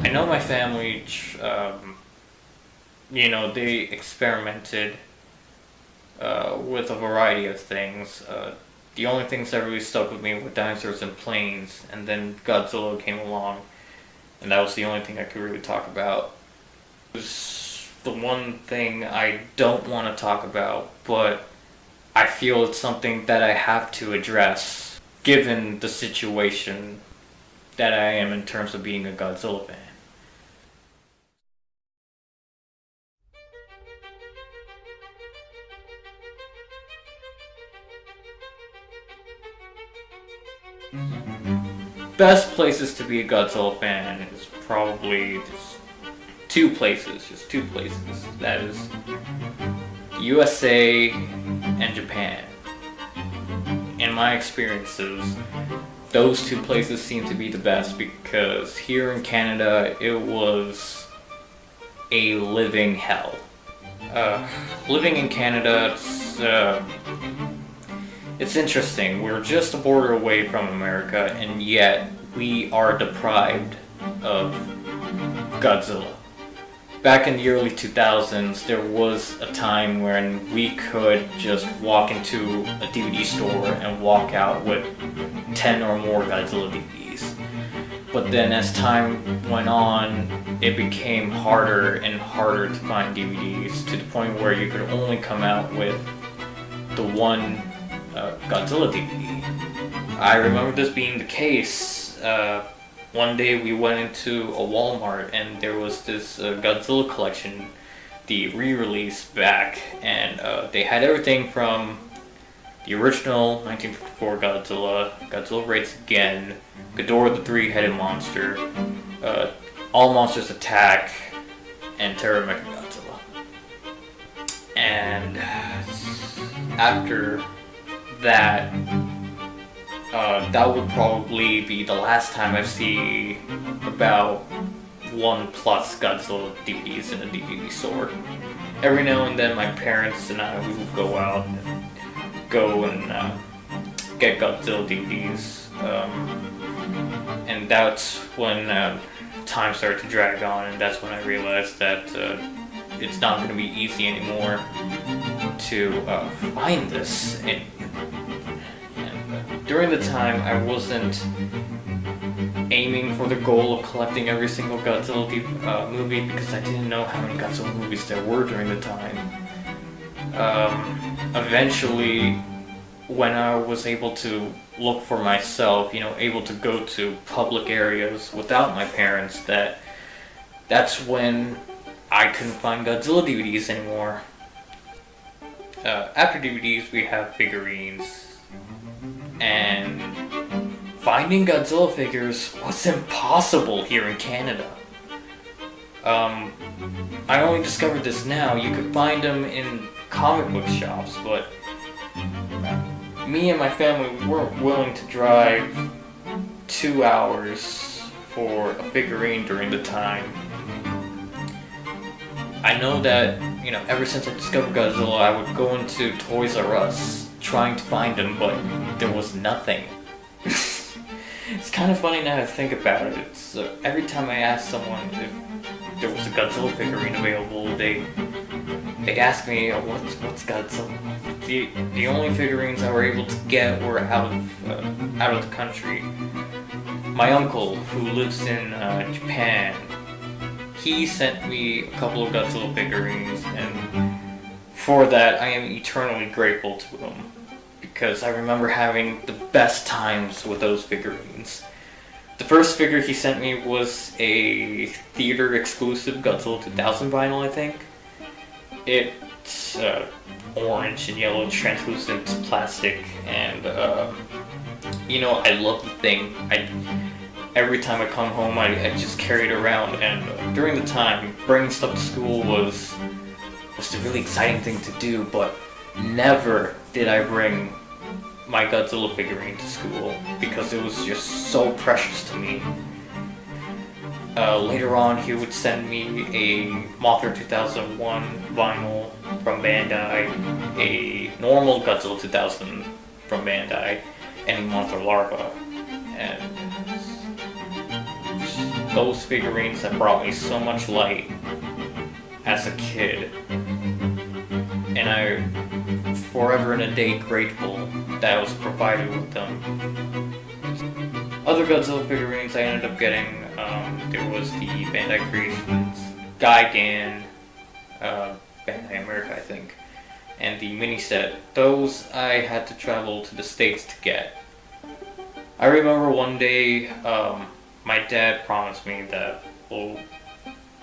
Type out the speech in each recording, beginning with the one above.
I know my family, they experimented with a variety of things. The only things that really stuck with me were dinosaurs and planes, and then Godzilla came along, and that was the only thing I could really talk about. It was the one thing I don't want to talk about, but I feel it's something that I have to address, given the situation that I am in terms of being a Godzilla fan. Best places to be a Godzilla fan is probably just two places. That is USA and Japan. In my experiences, those two places seem to be the best because here in Canada, it was a living hell. Living in Canada, it's interesting. We're just a border away from America, and yet we are deprived of Godzilla. Back in the early 2000s, there was a time when we could just walk into a DVD store and walk out with 10 or more Godzilla DVDs. But then as time went on, it became harder and harder to find DVDs to the point where you could only come out with the one Godzilla DVD. I remember this being the case. One day we went into a Walmart and there was this Godzilla collection, the re-release back, and they had everything from the original 1954 Godzilla, Godzilla Rates Again, Ghidorah the Three-Headed Monster, All Monsters Attack, and Terror Mechagodzilla. And after that, that would probably be the last time I see about 1+ Godzilla DVDs in a DVD store. Every now and then my parents and I, we would go out and get Godzilla DVDs. And that's when time started to drag on, and that's when I realized that it's not going to be easy anymore to find this. During the time, I wasn't aiming for the goal of collecting every single Godzilla movie because I didn't know how many Godzilla movies there were during the time. Eventually, when I was able to look for myself, able to go to public areas without my parents, that's when I couldn't find Godzilla DVDs anymore. After DVDs, we have figurines. And finding Godzilla figures was impossible here in Canada. I only discovered this now. You could find them in comic book shops, but me and my family weren't willing to drive 2 hours for a figurine during the time. I know that, ever since I discovered Godzilla, I would go into Toys R Us trying to find him, but there was nothing. It's kind of funny now to think about it. It's every time I ask someone if there was a Godzilla figurine available, they ask me, what's Godzilla? The only figurines I were able to get were out of the country. My uncle, who lives in Japan, he sent me a couple of Godzilla figurines, and for that I am eternally grateful to him, because I remember having the best times with those figurines. The first figure he sent me was a theater exclusive Godzilla 2000 vinyl, I think. It's orange and yellow translucent plastic, and I love the thing. Every time I come home, I just carry it around, and during the time, bringing stuff to school was a really exciting thing to do, but never did I bring my Godzilla figurine to school because it was just so precious to me. Later on, he would send me a Mothra 2001 vinyl from Bandai, a normal Godzilla 2000 from Bandai, and a Mothra Larva. And those figurines that brought me so much light as a kid. And I'm forever and a day grateful that I was provided with them. Other Godzilla figurines I ended up getting, there was the Bandai Creations Gigan, Bandai America I think, and the mini set. Those I had to travel to the States to get. I remember one day, my dad promised me that we'll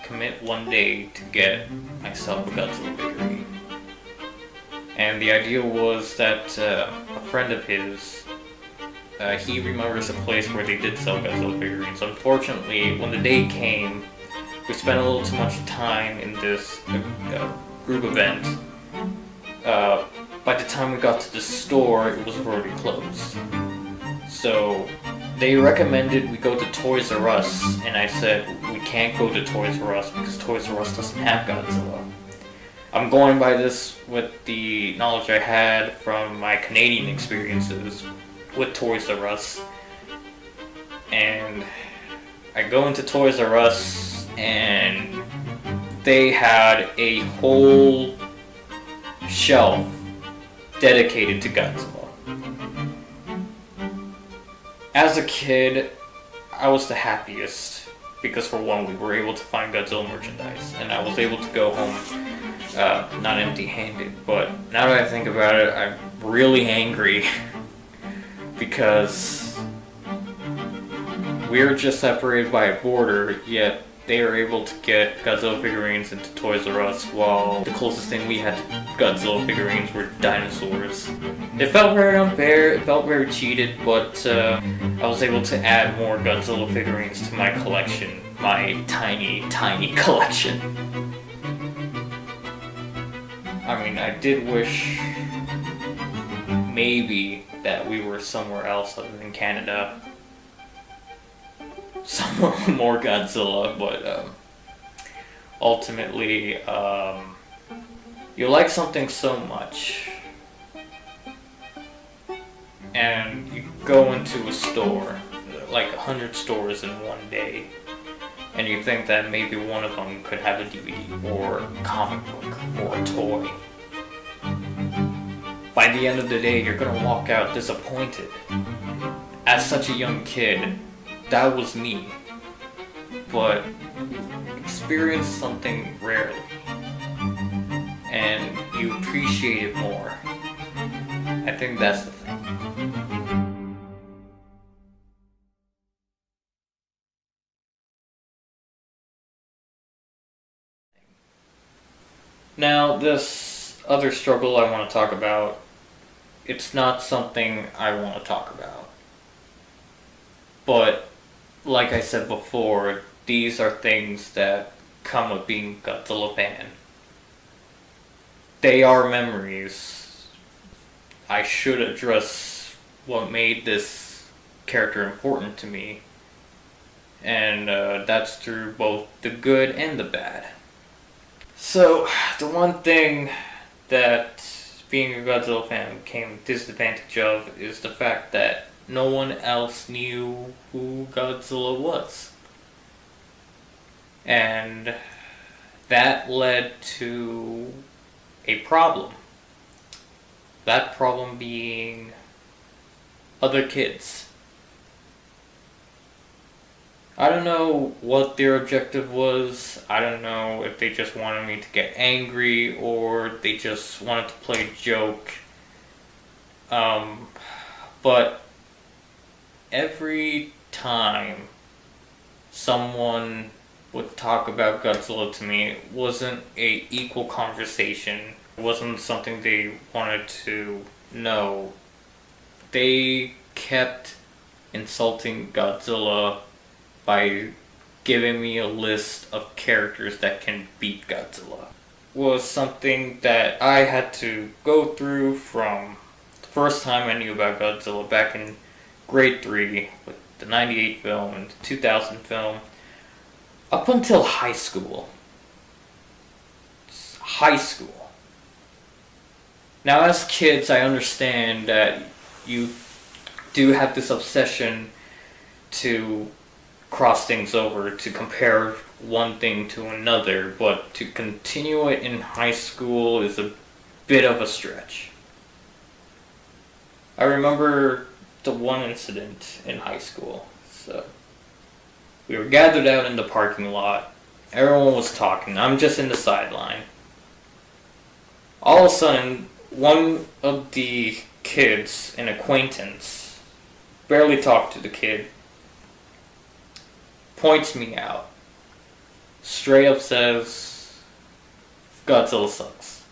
commit one day to get myself a Godzilla figurine. And the idea was that a friend of his, he remembers a place where they did sell Godzilla figurines. Unfortunately, when the day came, we spent a little too much time in this group event. By the time we got to the store, it was already closed. So they recommended we go to Toys R Us, and I said we can't go to Toys R Us because Toys R Us doesn't have Godzilla. I'm going by this with the knowledge I had from my Canadian experiences with Toys R Us. And I go into Toys R Us and they had a whole shelf dedicated to Godzilla. As a kid, I was the happiest because for one, we were able to find Godzilla merchandise and I was able to go home not empty-handed. But now that I think about it, I'm really angry because we're just separated by a border, yet they are able to get Godzilla figurines into Toys R Us while the closest thing we had to Godzilla figurines were dinosaurs. It felt very unfair, it felt very cheated, but I was able to add more Godzilla figurines to my collection, my tiny, tiny collection. I mean, I did wish maybe that we were somewhere else other than Canada. Somewhere with more Godzilla, but ultimately, you like something so much, and you go into a store, like 100 stores in one day, and you think that maybe one of them could have a DVD or a comic book or a toy. By the end of the day, you're gonna walk out disappointed. As such a young kid, that was me. But you experience something rarely, and you appreciate it more. I think that's the thing. Now, this other struggle I want to talk about, it's not something I want to talk about. But, like I said before, these are things that come with being a Godzilla fan. They are memories. I should address what made this character important to me. And that's through both the good and the bad. So, the one thing that being a Godzilla fan became disadvantage of is the fact that no one else knew who Godzilla was. And that led to a problem. That problem being other kids. I don't know what their objective was. I don't know if they just wanted me to get angry or they just wanted to play a joke. But every time someone would talk about Godzilla to me, it wasn't a equal conversation. It wasn't something they wanted to know. They kept insulting Godzilla by giving me a list of characters that can beat Godzilla. It was something that I had to go through from the first time I knew about Godzilla back in grade 3 with the 98 film and the 2000 film up until high school. High school. Now as kids I understand that you do have this obsession to cross things over to compare one thing to another, but to continue it in high school is a bit of a stretch. I remember the one incident in high school. So we were gathered out in the parking lot. Everyone was talking. I'm just in the sideline. All of a sudden, one of the kids, an acquaintance, barely talked to the kid, points me out. Straight up says, Godzilla sucks.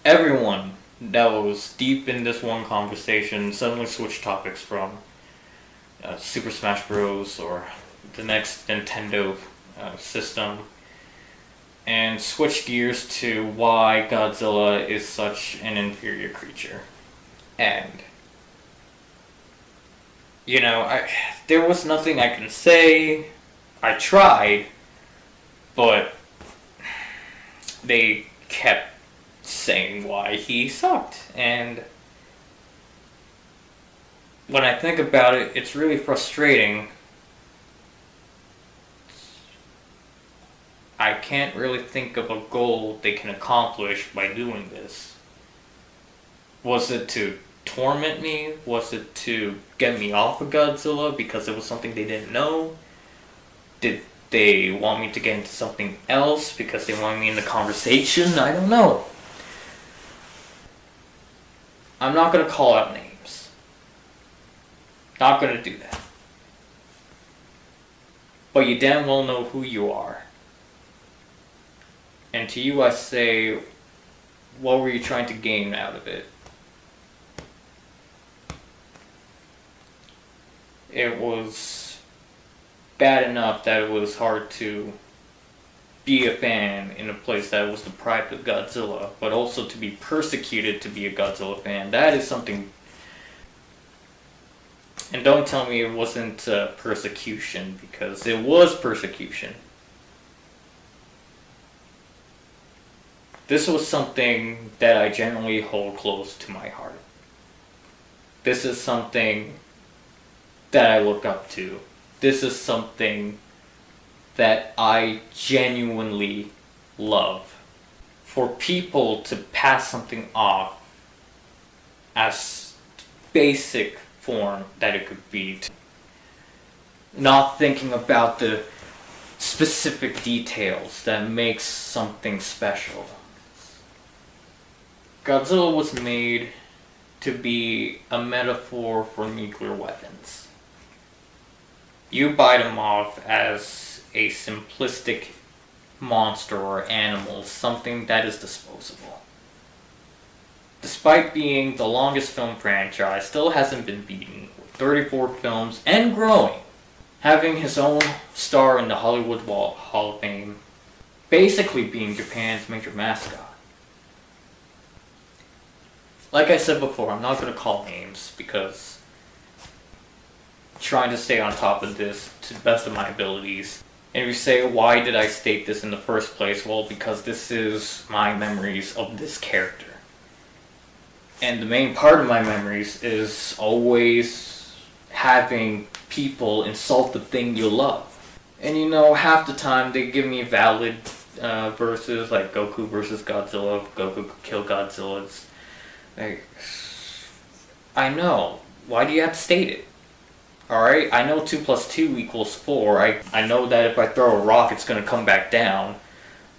Everyone that was deep in this one conversation suddenly switched topics from Super Smash Bros. Or the next Nintendo system, and switched gears to why Godzilla is such an inferior creature. And, you know, there was nothing I can say. I tried, but they kept saying why he sucked. And when I think about it, it's really frustrating. I can't really think of a goal they can accomplish by doing this. Was it to torment me? Was it to get me off of Godzilla because it was something they didn't know? Did they want me to get into something else because they want me in the conversation? I don't know. I'm not going to call out names. Not going to do that. But you damn well know who you are. And to you I say, what were you trying to gain out of it? It was bad enough that it was hard to be a fan in a place that was deprived of Godzilla, but also to be persecuted to be a Godzilla fan. That is something. And don't tell me it wasn't persecution, because it was persecution. This was something that I generally hold close to my heart. This is something that I look up to. This is something that I genuinely love. For people to pass something off as basic form that it could be, not thinking about the specific details that makes something special. Godzilla was made to be a metaphor for nuclear weapons. You bite him off as a simplistic monster or animal, something that is disposable. Despite being the longest film franchise, still hasn't been beaten, with 34 films and growing, having his own star in the Hollywood Hall of Fame, basically being Japan's major mascot. Like I said before, I'm not going to call names because I'm trying to stay on top of this to the best of my abilities. And if you say, why did I state this in the first place? Well, because this is my memories of this character. And the main part of my memories is always having people insult the thing you love. And you know, half the time they give me valid verses, like Goku versus Godzilla, Goku could kill Godzilla. It's like, I know. Why do you have to state it? Alright, I know 2 + 2 = 4. I know that if I throw a rock, it's going to come back down.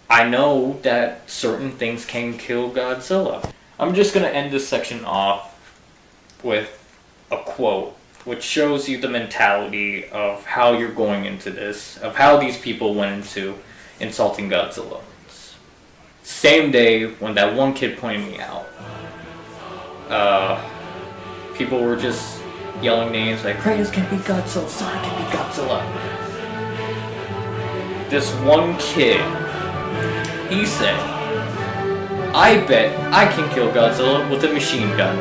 I know that certain things can kill Godzilla. I'm just going to end this section off with a quote, which shows you the mentality of how you're going into this, of how these people went into insulting Godzilla. Same day when that one kid pointed me out, people were just yelling names like, Kratos can beat Godzilla, Sonic can beat Godzilla. This one kid, he said, I bet I can kill Godzilla with a machine gun.